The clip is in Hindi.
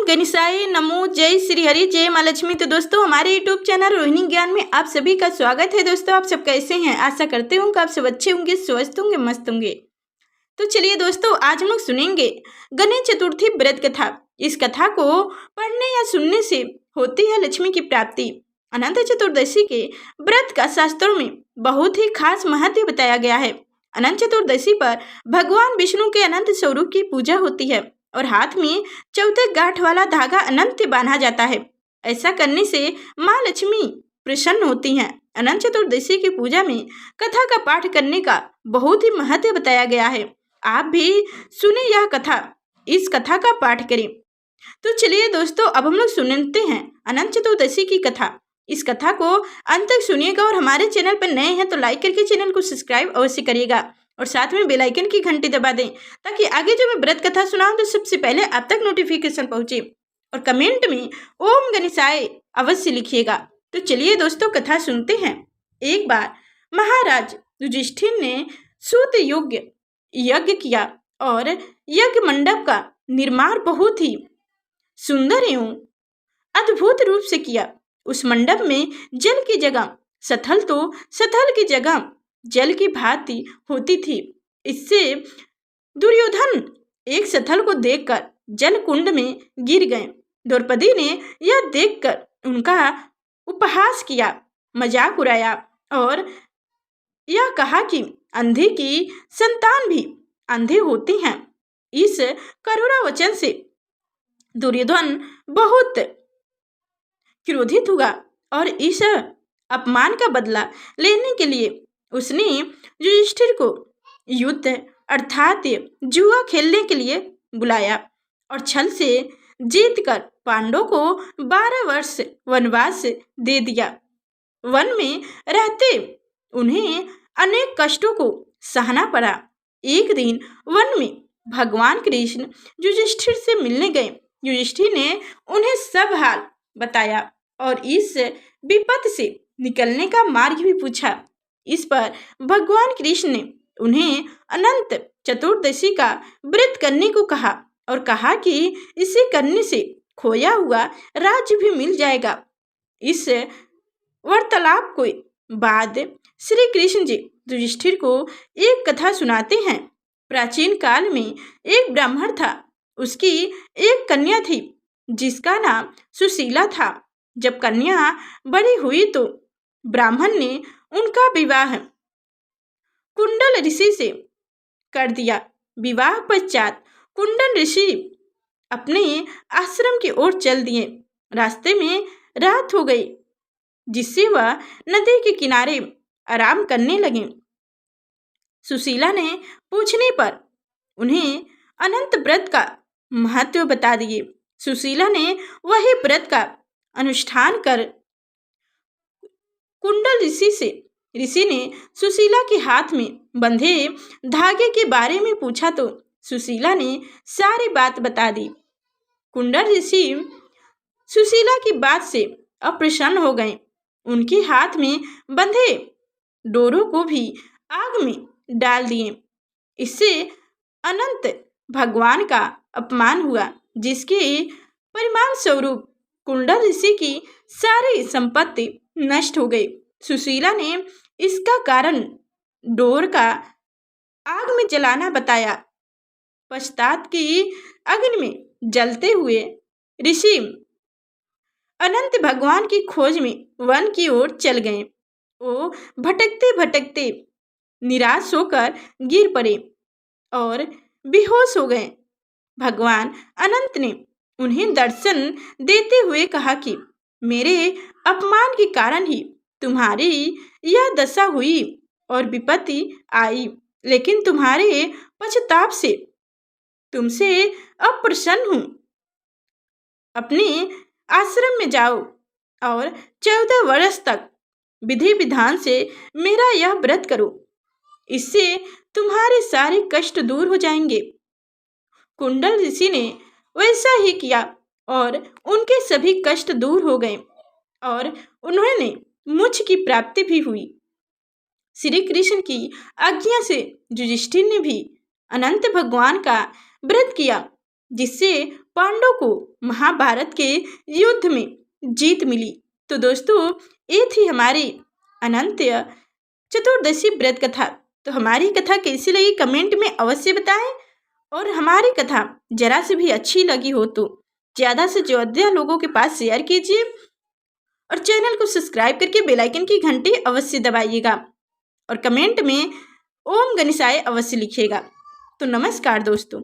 गणेशाय नमो। जय श्री हरि, जय माँ लक्ष्मी। तो दोस्तों, हमारे यूट्यूब चैनल रोहिणी ज्ञान में आप सभी का स्वागत है। दोस्तों, आप सब कैसे हैं? आशा करते हूँ कि आप सब अच्छे होंगे, स्वस्थ होंगे, मस्त होंगे। तो चलिए दोस्तों, आज हम लोग सुनेंगे गणेश चतुर्थी व्रत कथा। इस कथा को पढ़ने या सुनने से होती है लक्ष्मी की प्राप्ति। अनंत चतुर्दशी के व्रत का शास्त्रों में बहुत ही खास महत्व बताया गया है। अनंत चतुर्दशी पर भगवान विष्णु के अनंत स्वरूप की पूजा होती है और हाथ में 14 गांठ वाला धागा अनंत बांधा जाता है। ऐसा करने से माँ लक्ष्मी प्रसन्न होती हैं। अनंत चतुर्दशी की पूजा में कथा का पाठ करने का बहुत ही महत्व बताया गया है। आप भी सुने यह कथा, इस कथा का पाठ करें। तो चलिए दोस्तों, अब हम लोग सुनते हैं अनंत चतुर्दशी की कथा। इस कथा को अंत तक सुनिएगा और हमारे चैनल पर नए हैं तो लाइक करके चैनल को सब्सक्राइब अवश्य करिएगा और साथ में बेल आइकन की घंटी दबा दें ताकि आगे जो मैं व्रत कथा सुनाऊं तो सबसे पहले आप तक नोटिफिकेशन पहुंचे। और कमेंट में ओम गणेशाय अवश्य लिखिएगा। तो चलिए दोस्तों, कथा सुनते हैं। एक बार महाराज युधिष्ठिर ने सूत योग्य यज्ञ किया और यज्ञ मंडप का निर्माण बहुत ही सुंदर एवं अद्भुत रूप से किया। उस मंडप में जल की जगह सथल तो सथल की जगह जल की भांति होती थी। इससे दुर्योधन एक सथल को देखकर जल कुंड में गिर गए। द्रौपदी ने यह देखकर उनका उपहास किया, मजाक उड़ाया और यह कहा कि अंधे की संतान भी अंधे होती हैं। इस करुणा वचन से दुर्योधन बहुत क्रोधित हुआ और इस अपमान का बदला लेने के लिए उसने युधिष्ठिर को युद्ध अर्थात जुआ खेलने के लिए बुलाया और छल से जीतकर पांडवों को 12 वर्ष वनवास दे दिया। वन में रहते उन्हें अनेक कष्टों को सहना पड़ा। एक दिन वन में भगवान कृष्ण युधिष्ठिर से मिलने गए। युधिष्ठिर ने उन्हें सब हाल बताया और इस विपत्ति से निकलने का मार्ग भी पूछा। इस पर भगवान कृष्ण ने उन्हें अनंत चतुर्दशी का व्रत करने को कहा और कहा कि इसे करने से खोया हुआ राज्य भी मिल जाएगा। इस वार्तालाप के बाद श्री कृष्ण जी युधिष्ठिर को एक कथा सुनाते हैं। प्राचीन काल में एक ब्राह्मण था। उसकी एक कन्या थी जिसका नाम सुशीला था। जब कन्या बड़ी हुई तो ब्राह्मण ने उनका विवाह कुंडल ऋषि से कर दिया। विवाह पश्चात कुंडल ऋषि अपने आश्रम की ओर चल दिए। रास्ते में रात हो गई जिससे वह नदी के किनारे आराम करने लगे। सुशीला ने पूछने पर उन्हें अनंत व्रत का महत्व बता दिए। सुशीला ने वही व्रत का अनुष्ठान कर कुंडल ऋषि ने सुशीला के हाथ में बंधे धागे के बारे में पूछा तो सुशीला ने सारी बात बता दी। कुंडल ऋषि सुशीला की बात से अप्रसन्न हो गए। उनके हाथ में बंधे डोरों को भी आग में डाल दिए। इससे अनंत भगवान का अपमान हुआ, जिसके परिणाम स्वरूप कुंडल ऋषि की सारी संपत्ति नष्ट हो गई। सुशीला ने इसका कारण डोर का आग में जलाना बताया। पश्चात की अग्नि में जलते हुए ऋषि अनंत भगवान की खोज में वन की ओर चल गए। वो भटकते भटकते निराश होकर गिर पड़े और बेहोश हो गए। भगवान अनंत ने उन्हें दर्शन देते हुए कहा कि मेरे अपमान के कारण ही तुम्हारी यह दशा हुई और विपत्ति आई, लेकिन तुम्हारे पश्चाताप से तुमसे अप्रसन्न हूँ। अपने आश्रम में जाओ और 14 वर्ष तक विधि विधान से मेरा यह व्रत करो। इससे तुम्हारे सारे कष्ट दूर हो जाएंगे। कुंडल ऋषि ने वैसा ही किया और उनके सभी कष्ट दूर हो गए और उन्होंने मोक्ष की प्राप्ति भी हुई। श्री कृष्ण की आज्ञा से युधिष्ठिर ने भी अनंत भगवान का व्रत किया। जिससे पांडवों को महाभारत के युद्ध में जीत मिली। तो दोस्तों ये थी हमारी अनंत चतुर्दशी व्रत कथा। तो हमारी कथा कैसी लगी कमेंट में अवश्य बताएं, और हमारी कथा जरा से भी अच्छी लगी हो तो ज़्यादा से ज़्यादा लोगों के पास शेयर कीजिए और चैनल को सब्सक्राइब करके बेल आइकन की घंटी अवश्य दबाइएगा और कमेंट में ओम गणेशाय अवश्य लिखिएगा। तो नमस्कार दोस्तों।